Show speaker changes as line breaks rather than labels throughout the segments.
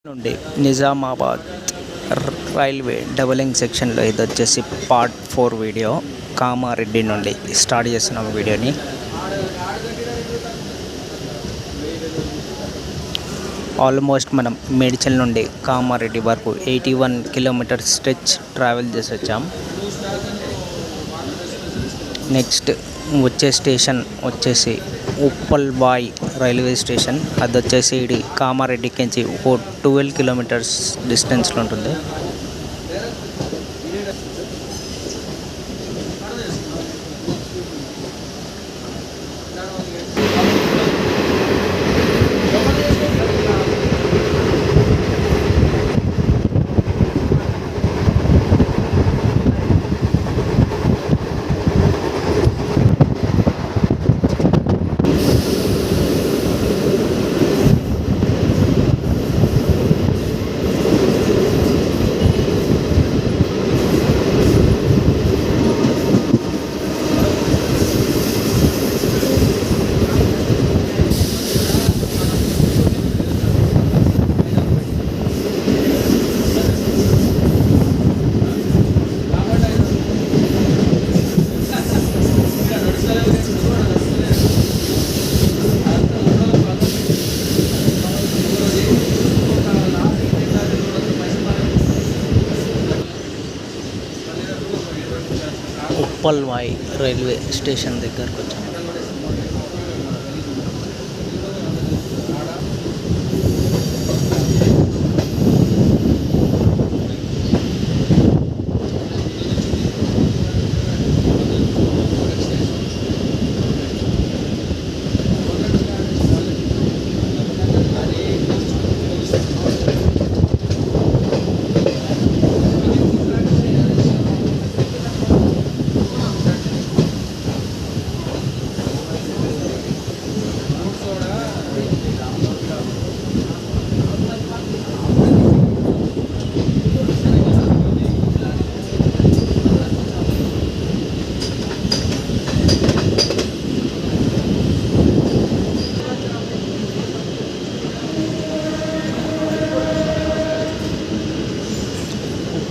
నుండి Nizamabad railway doubling సెక్షన్లో ఇది వచ్చేసి పార్ట్ 4 వీడియో. కామారెడ్డి నుండి స్టార్ట్ చేస్తున్నాం వీడియోని. ఆల్మోస్ట్ మనం మేడ్చల్ నుండి కామారెడ్డి వరకు 81 కిలోమీటర్స్ స్ట్రెచ్ ట్రావెల్ చేసి వచ్చాం. నెక్స్ట్ వచ్చే స్టేషన్ వచ్చేసి ఉప్పల్వాయి రైల్వే స్టేషన్. అది వచ్చేసి ఇది కామారెడ్డికి నుంచి 12 కిలోమీటర్స్ డిస్టెన్స్లో ఉంటుంది. ఉప్పల్వాయి రైల్వే స్టేషన్ దగ్గరకు వచ్చాము.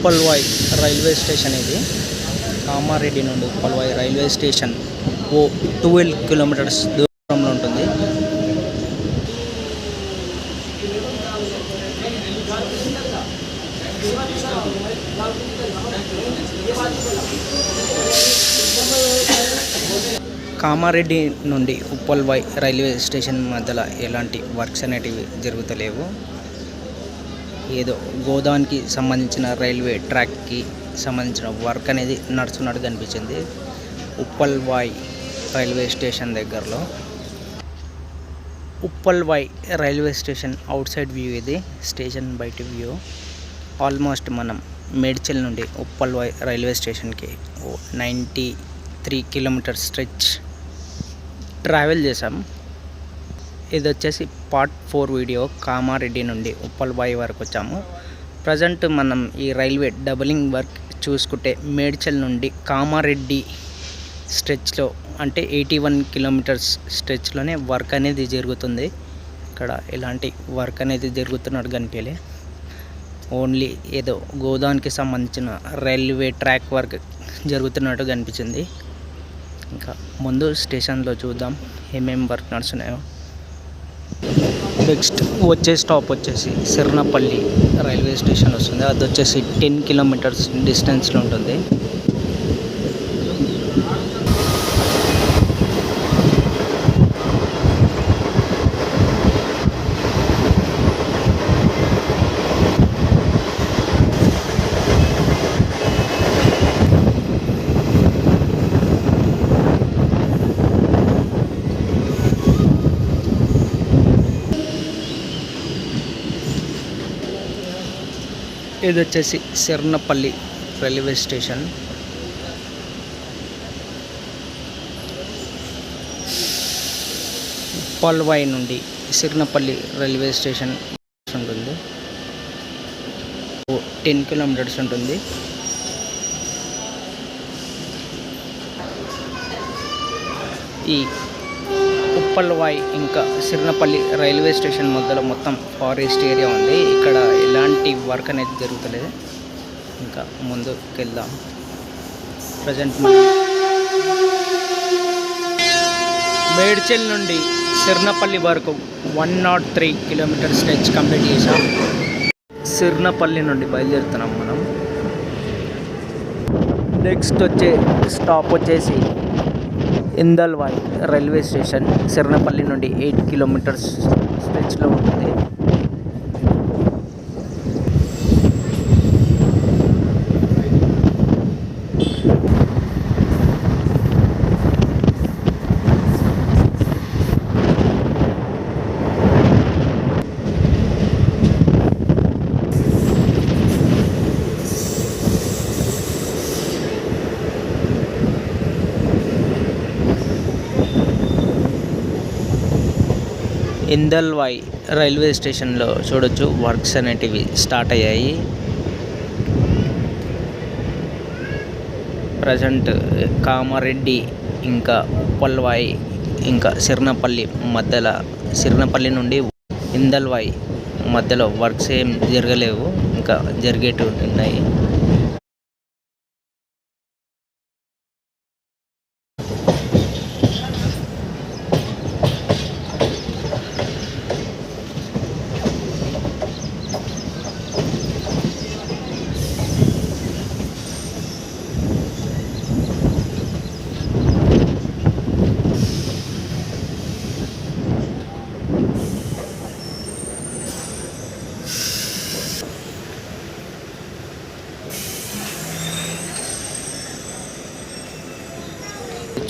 ఉప్పల్వాయి రైల్వే స్టేషన్ ఇది. కామారెడ్డి నుండి ఉప్పల్వాయి రైల్వే స్టేషన్ 12 కిలోమీటర్స్ దూరంలో ఉంటుంది. కామారెడ్డి నుండి ఉప్పల్వాయి రైల్వే స్టేషన్ మధ్యలో ఎలాంటి వర్క్స్ అనేటివి జరుగుతలేవు. ఏదో గోదానికి సంబంధించిన రైల్వే ట్రాక్కి సంబంధించిన వర్క్ అనేది నడుస్తున్నట్టు కనిపించింది ఉప్పల్వాయి రైల్వే స్టేషన్ దగ్గరలో. Uppalwai railway station outside view ఇది, స్టేషన్ బయట వ్యూ. ఆల్మోస్ట్ మనం మేడ్చల్ నుండి ఉప్పల్వాయి రైల్వే స్టేషన్కి 93 కిలోమీటర్ స్ట్రెచ్ ట్రావెల్ చేసాం. ఇది వచ్చేసి పార్ట్ 4 వీడియో. కామారెడ్డి నుండి ఉప్పల్వాయి వరకు వచ్చాము. ప్రజెంట్ మనం ఈ రైల్వే డబలింగ్ వర్క్ చూసుకుంటే మేడ్చల్ నుండి కామారెడ్డి స్ట్రెచ్లో అంటే 81 కిలోమీటర్స్ స్ట్రెచ్లోనే వర్క్ అనేది జరుగుతుంది. ఇక్కడ ఎలాంటి వర్క్ అనేది జరుగుతున్నట్టు కనిపించలే. ఓన్లీ ఏదో గోదానికి సంబంధించిన రైల్వే ట్రాక్ వర్క్ జరుగుతున్నట్టు కనిపించింది. ఇంకా ముందు స్టేషన్లో చూద్దాం ఏమేమి వర్క్ నడుస్తున్నాయో. నెక్స్ట్ వచ్చే స్టాప్ వచ్చేసి సిర్నపల్లి రైల్వే స్టేషన్ వస్తుంది. అది వచ్చేసి 10 కిలోమీటర్స్ డిస్టెన్స్లో ఉంటుంది. ఇది వచ్చేసి సిర్నపల్లి రైల్వే స్టేషన్. ఉప్పల్వాయి నుండి సిర్నపల్లి రైల్వే స్టేషన్ ఉంటుంది. 10 కిలోమీటర్స్ ఉంటుంది. ఈ ఉప్పల్వాయ్ ఇంకా సిర్నపల్లి రైల్వే స్టేషన్ మధ్యలో మొత్తం ఫారెస్ట్ ఏరియా ఉంది. ఇక్కడ ఎలాంటి వర్క్ అనేది జరుగుతలేదు. ఇంకా ముందుకు వెళ్దాం. ప్రజెంట్ మేడ్చల్ నుండి సిర్నపల్లి వరకు 103 కిలోమీటర్ స్ట్రెచ్ కంప్లీట్ చేసాం. సిర్నపల్లి నుండి బయలుదేరుతున్నాం మనం. నెక్స్ట్ వచ్చే స్టాప్ వచ్చేసి ఇందల్వాయ్ రైల్వే స్టేషన్. సిర్నపల్లి నుండి 8 కిలోమీటర్స్ స్ట్రెచ్లో ఉంటుంది. ఇందల్వాయ్ రైల్వే స్టేషన్లో చూడొచ్చు వర్క్స్ అనేటివి స్టార్ట్ అయ్యాయి. ప్రజెంట్ కామారెడ్డి ఇంకా ఉప్పల్వాయ్ ఇంకా సిర్నపల్లి మధ్యలో, సిర్నపల్లి నుండి ఇందల్వాయ్ మధ్యలో వర్క్స్ ఏం జరగలేవు, ఇంకా జరిగేటివి ఉన్నాయి.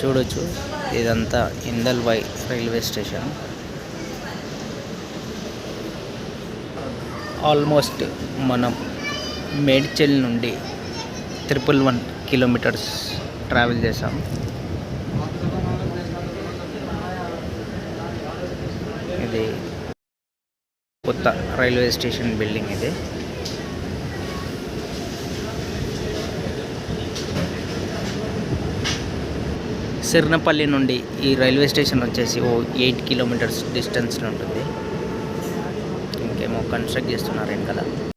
చూడొచ్చు ఇదంతా ఇందల్వాయ్ రైల్వే స్టేషన్. ఆల్మోస్ట్ మనం మేడ్చల్ నుండి 111 కిలోమీటర్స్ ట్రావెల్ చేసాం. ఇది కొత్త రైల్వే స్టేషన్ బిల్డింగ్ ఇది. సిర్నపల్లి నుండి ఈ రైల్వే స్టేషన్ వచ్చేసి 8 కిలోమీటర్స్ డిస్టెన్స్లో ఉంటుంది. ఇంకేమో కన్స్ట్రక్ట్ చేస్తున్నారు వెనకాల.